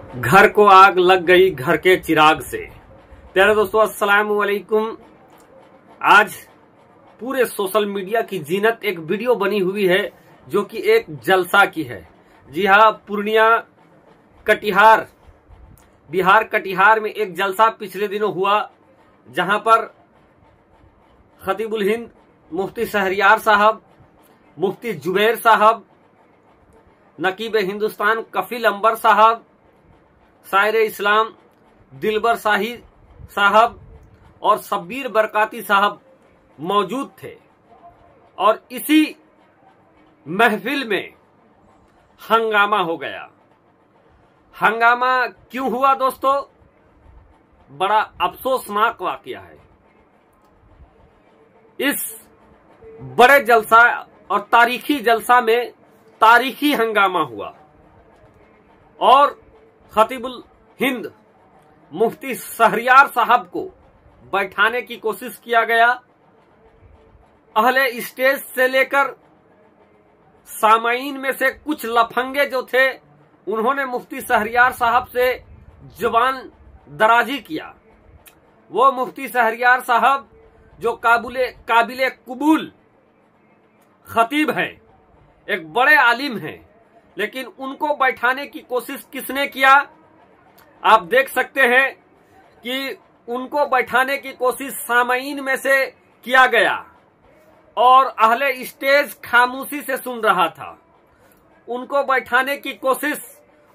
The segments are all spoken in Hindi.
घर को आग लग गई घर के चिराग से। प्यारे दोस्तों, अस्सलाम वालेकुम। आज पूरे सोशल मीडिया की जीनत एक वीडियो बनी हुई है जो कि एक जलसा की है। जी हाँ, पूर्णिया कटिहार, बिहार कटिहार में एक जलसा पिछले दिनों हुआ, जहां पर खतीबुल हिंद मुफ्ती शहरियार साहब, मुफ्ती जुबैर साहब, नकीब हिंदुस्तान कफील अंबर साहब, शायर इस्लाम दिलबर शाही साहब और शब्बीर बरकाती साहब मौजूद थे। और इसी महफिल में हंगामा हो गया। हंगामा क्यों हुआ दोस्तों? बड़ा अफसोसनाक वाकया है। इस बड़े जलसा और तारीखी जलसा में तारीखी हंगामा हुआ और खतीबुल हिंद मुफ्ती शहरियार साहब को बैठाने की कोशिश किया गया। अहले स्टेज से लेकर सामाईन में से कुछ लफंगे जो थे, उन्होंने मुफ्ती शहरियार साहब से जुबान दराजी किया। वो मुफ्ती शहरियार साहब जो काबिले कबूल खतीब हैं, एक बड़े आलिम हैं, लेकिन उनको बैठाने की कोशिश किसने किया? आप देख सकते हैं कि उनको बैठाने की कोशिश सामाईन में से किया गया और अहले स्टेज खामोशी से सुन रहा था। उनको बैठाने की कोशिश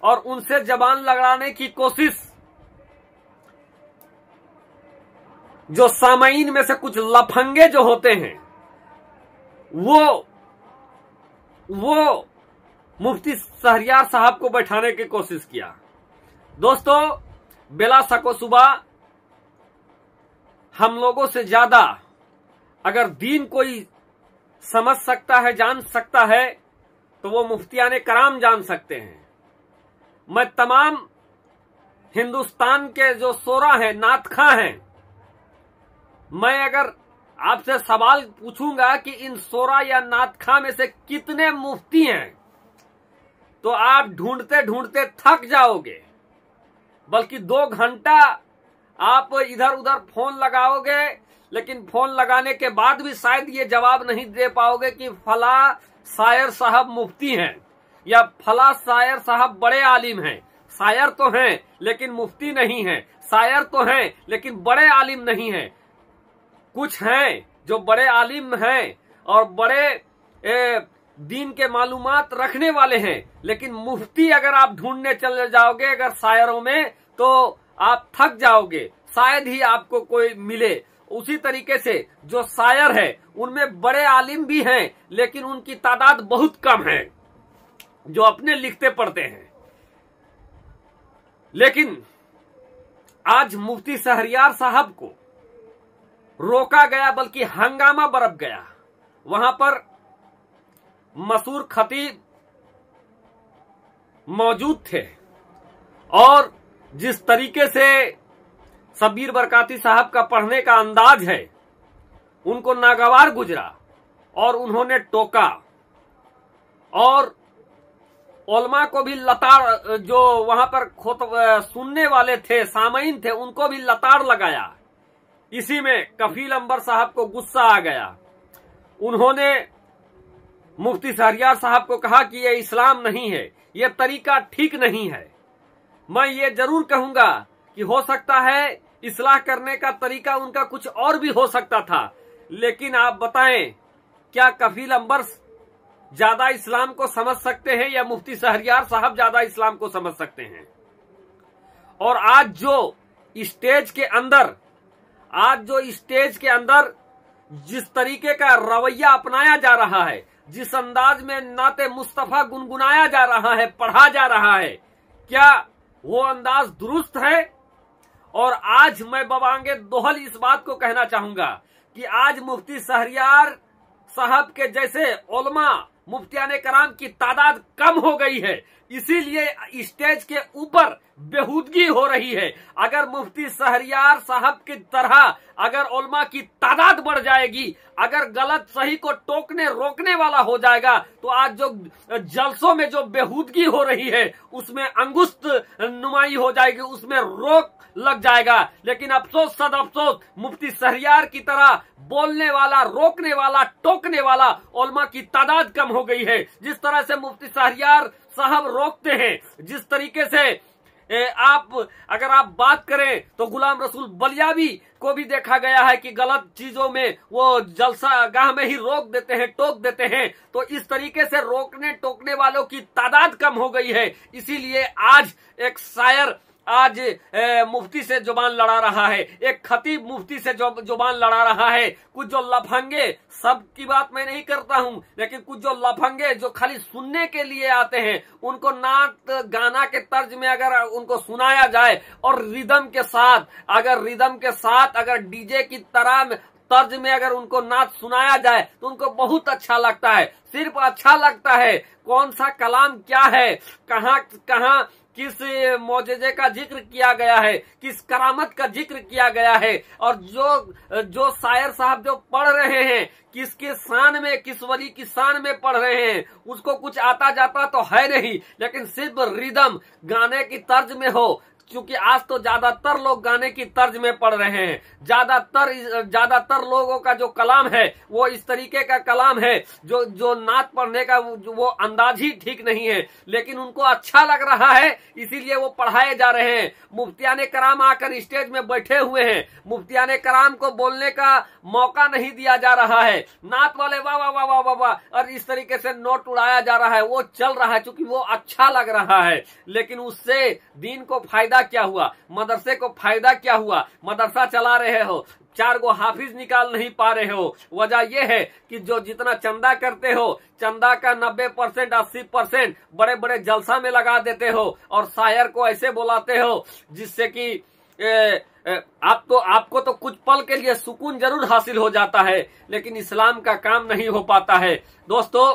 और उनसे जबान लड़ाने की कोशिश जो सामाईन में से कुछ लफंगे जो होते हैं, वो मुफ्ती शहरियार साहब को बैठाने की कोशिश किया। दोस्तों, बेला सको सुबह हम लोगों से ज्यादा अगर दीन कोई समझ सकता है, जान सकता है, तो वो मुफ्तियाने कराम जान सकते हैं। मैं तमाम हिंदुस्तान के जो सोरा हैं, नातखा हैं, मैं अगर आपसे सवाल पूछूंगा कि इन सोरा या नातखा में से कितने मुफ्ती हैं, तो आप ढूंढते ढूंढते थक जाओगे। बल्कि 2 घंटा आप इधर उधर फोन लगाओगे, लेकिन फोन लगाने के बाद भी शायद ये जवाब नहीं दे पाओगे कि फला शायर साहब मुफ्ती हैं या फला शायर साहब बड़े आलिम हैं। शायर तो हैं लेकिन मुफ्ती नहीं हैं, शायर तो हैं लेकिन बड़े आलिम नहीं हैं। कुछ हैं जो बड़े आलिम हैं और बड़े दीन के मालूमात रखने वाले हैं, लेकिन मुफ्ती अगर आप ढूंढने चले जाओगे अगर शायरों में, तो आप थक जाओगे, शायद ही आपको कोई मिले। उसी तरीके से जो शायर है उनमें बड़े आलिम भी हैं, लेकिन उनकी तादाद बहुत कम है जो अपने लिखते पढ़ते हैं। लेकिन आज मुफ्ती शहरियार साहब को रोका गया, बल्कि हंगामा बरप गया। वहां पर मशहूर खतीब मौजूद थे और जिस तरीके से शब्बीर बरकाती साहब का पढ़ने का अंदाज है, उनको नागवार गुजरा और उन्होंने टोका और उलमा को भी लताड़, जो वहां पर सुनने वाले थे, सामाईन थे, उनको भी लताड़ लगाया। इसी में कफील अंबर साहब को गुस्सा आ गया। उन्होंने मुफ्ती शहरियार साहब को कहा कि यह इस्लाम नहीं है, यह तरीका ठीक नहीं है। मैं ये जरूर कहूंगा कि हो सकता है इस्लाह करने का तरीका उनका कुछ और भी हो सकता था, लेकिन आप बताएं, क्या कफील अंबर ज्यादा इस्लाम को समझ सकते हैं या मुफ्ती शहरियार साहब ज्यादा इस्लाम को समझ सकते हैं? और आज जो स्टेज के अंदर जिस तरीके का रवैया अपनाया जा रहा है, जिस अंदाज में नाते मुस्तफा गुनगुनाया जा रहा है, पढ़ा जा रहा है, क्या वो अंदाज दुरुस्त है? और आज मैं बबांगे दोहल इस बात को कहना चाहूंगा कि आज मुफ्ती शहरियार साहब के जैसे उलमा मुफ्तियाने कराम की तादाद कम हो गई है, इसीलिए स्टेज के ऊपर बेहूदगी हो रही है। अगर मुफ्ती शहरयार साहब की तरह अगर उलमा की तादाद बढ़ जाएगी, अगर गलत सही को टोकने रोकने वाला हो जाएगा, तो आज जो जलसों में जो बेहूदगी हो रही है उसमें अंगुस्त नुमाई हो जाएगी, उसमें रोक लग जाएगा। लेकिन अफसोस सद अफसोस, मुफ्ती शहरयार की तरह बोलने वाला, रोकने वाला, टोकने वाला उलमा की तादाद कम हो गई है। जिस तरह से मुफ्ती शहरयार साहब रोकते हैं, जिस तरीके से अगर आप बात करें तो गुलाम रसूल बलियावी को भी देखा गया है कि गलत चीजों में वो जलसा गाह में ही रोक देते हैं, टोक देते हैं। तो इस तरीके से रोकने टोकने वालों की तादाद कम हो गई है। इसीलिए आज एक शायर आज मुफ्ती से जुबान लड़ा रहा है, एक खतीब मुफ्ती से जुबान लड़ा रहा है। कुछ जो लफंगे, सब की बात मैं नहीं करता हूं, लेकिन कुछ जो लफंगे जो खाली सुनने के लिए आते हैं, उनको नात गाना के तर्ज में अगर उनको सुनाया जाए और रिदम के साथ अगर डीजे की तरह तर्ज में अगर उनको नात सुनाया जाए तो उनको बहुत अच्छा लगता है। सिर्फ अच्छा लगता है, कौन सा कलाम क्या है, कहां किस मौजज़े का जिक्र किया गया है, किस करामत का जिक्र किया गया है, और जो शायर साहब जो पढ़ रहे हैं किसके शान में, किस वली की शान में पढ़ रहे हैं, उसको कुछ आता जाता तो है नहीं, लेकिन सिर्फ रिदम गाने की तर्ज में हो। क्योंकि आज तो ज्यादातर लोग गाने की तर्ज में पढ़ रहे हैं, ज्यादातर लोगों का जो कलाम है वो इस तरीके का कलाम है जो नात पढ़ने का वो अंदाज ही ठीक नहीं है, लेकिन उनको अच्छा लग रहा है, इसीलिए वो पढ़ाए जा रहे हैं। मुफ्तियाने कराम आकर स्टेज में बैठे हुए हैं, मुफ्तियाने कराम को बोलने का मौका नहीं दिया जा रहा है। नात वाले वाह वाह वाह वाह वाह वाह और इस तरीके से नोट उड़ाया जा रहा है, वो चल रहा है क्योंकि वो अच्छा लग रहा है। लेकिन उससे दीन को फायदा क्या हुआ, मदरसे को फायदा क्या हुआ? मदरसा चला रहे हो, 4 गो हाफिज निकाल नहीं पा रहे हो। वजह यह है कि जो जितना चंदा करते हो, चंदा का 90% 80% बड़े बड़े जलसा में लगा देते हो और शायर को ऐसे बुलाते हो जिससे कि आपको तो कुछ पल के लिए सुकून जरूर हासिल हो जाता है, लेकिन इस्लाम का काम नहीं हो पाता है। दोस्तों,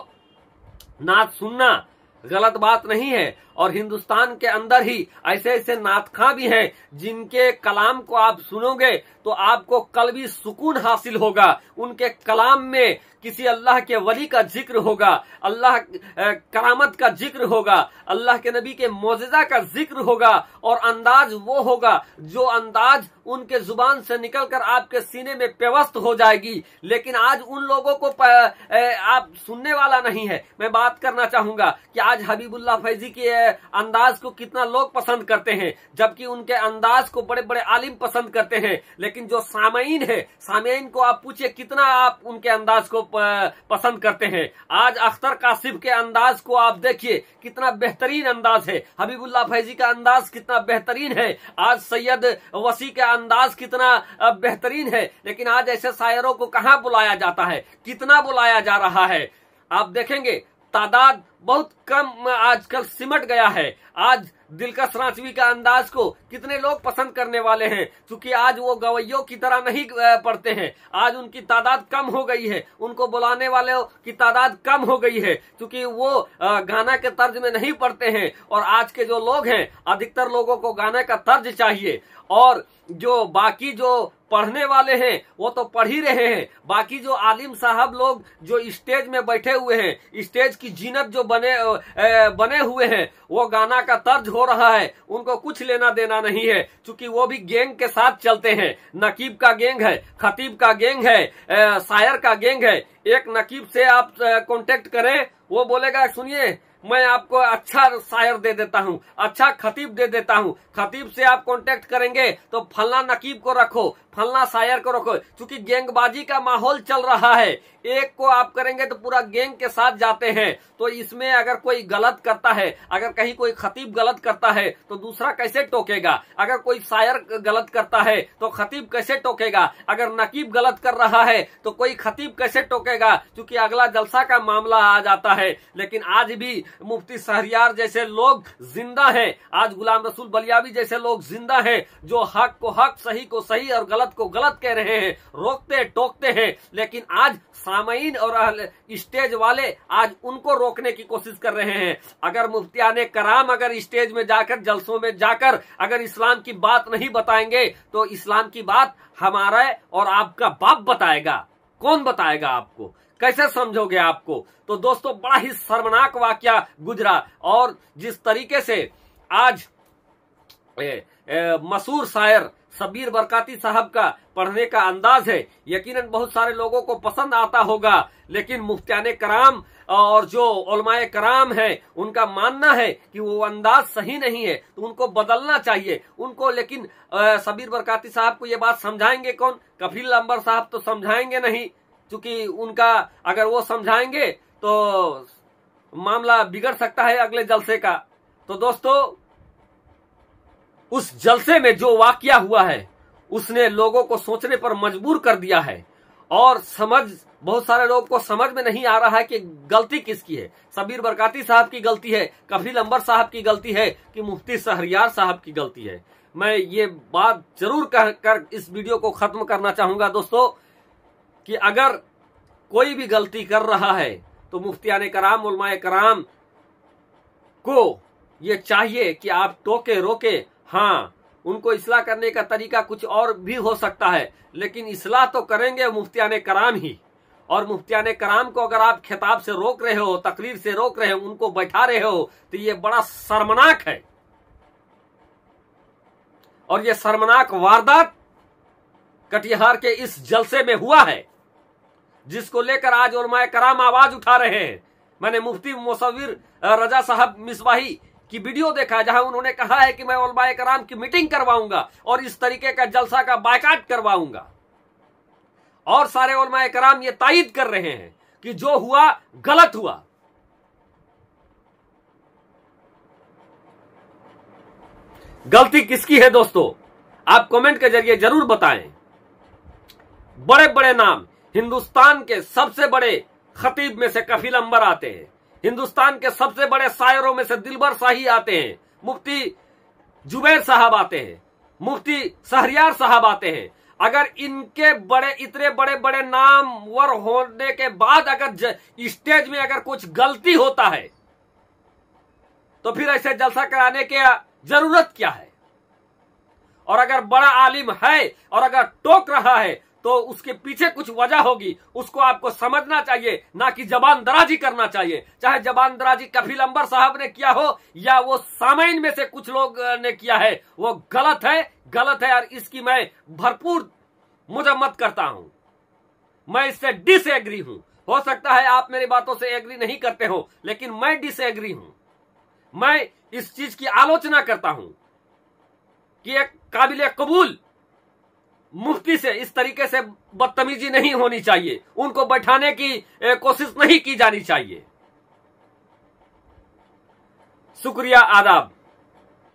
नात सुनना गलत बात नहीं है, और हिंदुस्तान के अंदर ही ऐसे ऐसे नातखां भी हैं जिनके कलाम को आप सुनोगे तो आपको कल्बी सुकून हासिल होगा। उनके कलाम में किसी अल्लाह के वली का जिक्र होगा, अल्लाह करामत का जिक्र होगा, अल्लाह के नबी के मौजज़ा का जिक्र होगा, और अंदाज वो होगा जो अंदाज उनके जुबान से निकलकर आपके सीने में पेवस्त हो जाएगी। लेकिन आज उन लोगों को आप सुनने वाला नहीं है। मैं बात करना चाहूंगा कि आज हबीबुल्लाह फैजी के अंदाज को कितना लोग पसंद करते हैं, जबकि उनके अंदाज को बड़े बड़े आलिम पसंद करते हैं। लेकिन जो सामईन है, सामईन को आप पूछिए कितना आप उनके अंदाज को पसंद करते हैं। आज अख्तर कासिफ के अंदाज को आप देखिए, कितना बेहतरीन अंदाज है। हबीबुल्लाह फैजी का अंदाज कितना बेहतरीन है। आज सैयद वसी का अंदाज कितना बेहतरीन है। लेकिन आज ऐसे शायरों को कहाँ बुलाया जाता है, कितना बुलाया जा रहा है? आप देखेंगे तादाद बहुत कम आजकल सिमट गया है। आज दिलकश रांचवी का अंदाज को कितने लोग पसंद करने वाले हैं, क्योंकि आज वो गवैयों की तरह नहीं पढ़ते हैं। आज उनकी तादाद कम हो गई है, उनको बुलाने वालों की तादाद कम हो गई है, क्योंकि वो गाना के तर्ज में नहीं पढ़ते हैं। और आज के जो लोग हैं, अधिकतर लोगों को गाने का तर्ज चाहिए, और जो बाकी जो पढ़ने वाले हैं वो तो पढ़ ही रहे हैं। बाकी जो आलिम साहब लोग जो स्टेज में बैठे हुए हैं, स्टेज की जीनत जो बने हुए हैं, वो गाना का तर्ज हो रहा है, उनको कुछ लेना देना नहीं है, क्योंकि वो भी गैंग के साथ चलते हैं। नकीब का गैंग है, खतीब का गैंग है, शायर का गैंग है। एक नकीब से आप कांटेक्ट करें, वो बोलेगा सुनिए मैं आपको अच्छा शायर दे देता हूँ, अच्छा खतीब दे देता हूँ। खतीब से आप कांटेक्ट करेंगे तो फलना नकीब को रखो, फलना शायर को रखो, क्योंकि गैंगबाजी का माहौल चल रहा है। एक को आप करेंगे तो पूरा गैंग के साथ जाते हैं। तो इसमें अगर कोई गलत करता है, अगर कहीं कोई खतीब गलत करता है तो दूसरा कैसे टोकेगा? अगर कोई शायर गलत करता है तो खतीब कैसे टोकेगा? अगर नकीब गलत कर रहा है तो कोई खतीब कैसे टोकेगा? क्योंकि अगला जलसा का मामला आ जाता है। लेकिन आज भी मुफ्ती शहरयार जैसे लोग जिंदा हैं, आज गुलाम रसूल बलियावी जैसे लोग जिंदा हैं, जो हक को हक, सही को सही और गलत गलत को गलत कह रहे हैं, रोकते टोकते हैं, लेकिन आज सामईन और स्टेज वाले आज उनको रोकने की कोशिश कर रहे हैं। अगर मुफ्तियाने कराम अगर स्टेज में जाकर, जलसों में जाकर अगर इस्लाम की बात नहीं बताएंगे तो इस्लाम की बात हमारा और आपका बाप बताएगा। कौन बताएगा आपको? कैसे समझोगे आपको? तो दोस्तों, बड़ा ही शर्मनाक वाकया गुजरा। और जिस तरीके से आज मशहूर शायर शब्बीर बरकाती साहब का पढ़ने का अंदाज है, यकीनन बहुत सारे लोगों को पसंद आता होगा, लेकिन मुफ्तियाने कराम और जो उलमाए कराम है उनका मानना है कि वो अंदाज सही नहीं है, तो उनको बदलना चाहिए उनको। लेकिन शब्बीर बरकाती साहब को ये बात समझाएंगे कौन? कफील अंबर साहब तो समझाएंगे नहीं, क्योंकि उनका अगर वो समझाएंगे तो मामला बिगड़ सकता है अगले जलसे का। तो दोस्तों, उस जलसे में जो वाकया हुआ है उसने लोगों को सोचने पर मजबूर कर दिया है, और बहुत सारे लोगों को समझ में नहीं आ रहा है कि गलती किसकी है। शब्बीर बरकाती साहब की गलती है, कफील अंबर साहब की गलती है, कि मुफ्ती शहरयार साहब की गलती है। मैं ये बात जरूर कहकर इस वीडियो को खत्म करना चाहूंगा दोस्तों, कि अगर कोई भी गलती कर रहा है तो मुफ्तियाने कराम, उलमाए कराम को ये चाहिए कि आप टोके रोके। हाँ, उनको इस्लाह करने का तरीका कुछ और भी हो सकता है, लेकिन इस्लाह तो करेंगे मुफ्तियाने कराम ही। और मुफ्तियाने कराम को अगर आप खिताब से रोक रहे हो, तकरीर से रोक रहे हो, उनको बैठा रहे हो, तो ये बड़ा शर्मनाक है। और ये शर्मनाक वारदात कटिहार के इस जलसे में हुआ है, जिसको लेकर आज उलमाए कराम आवाज उठा रहे हैं। मैंने मुफ्ती मुसव्विर रजा साहब मिसबाही की वीडियो देखा, जहां उन्होंने कहा है कि मैं उलमाए कराम की मीटिंग करवाऊंगा और इस तरीके का जलसा का बायकाट करवाऊंगा। और सारे उलमाए कराम ये तायीद कर रहे हैं कि जो हुआ गलत हुआ। गलती किसकी है दोस्तों? आप कमेंट के जरिए जरूर बताएं। बड़े बड़े नाम, हिंदुस्तान के सबसे बड़े खतीब में से कफील अंबर आते हैं, हिंदुस्तान के सबसे बड़े शायरों में से दिलबर शाही आते हैं, मुफ्ती जुबैर साहब आते हैं, मुफ्ती शहरयार साहब आते हैं। अगर इनके इतने बड़े बड़े नामवर होने के बाद अगर स्टेज में अगर कुछ गलती होता है तो फिर ऐसे जलसा कराने की जरूरत क्या है? और अगर बड़ा आलिम है और अगर टोक रहा है तो उसके पीछे कुछ वजह होगी, उसको आपको समझना चाहिए, ना कि जबान दराजी करना चाहिए। चाहे जबान दराजी कफील अंबर साहब ने किया हो या वो सामईन में से कुछ लोग ने किया है, वो गलत है और इसकी मैं भरपूर मजम्मत करता हूं। मैं इससे डिसएग्री हूं। हो सकता है आप मेरी बातों से एग्री नहीं करते हो, लेकिन मैं डिसएग्री हूं। मैं इस चीज की आलोचना करता हूं कि एक काबिल कबूल मुफ्ती से इस तरीके से बदतमीजी नहीं होनी चाहिए, उनको बैठाने की कोशिश नहीं की जानी चाहिए। शुक्रिया, आदाब।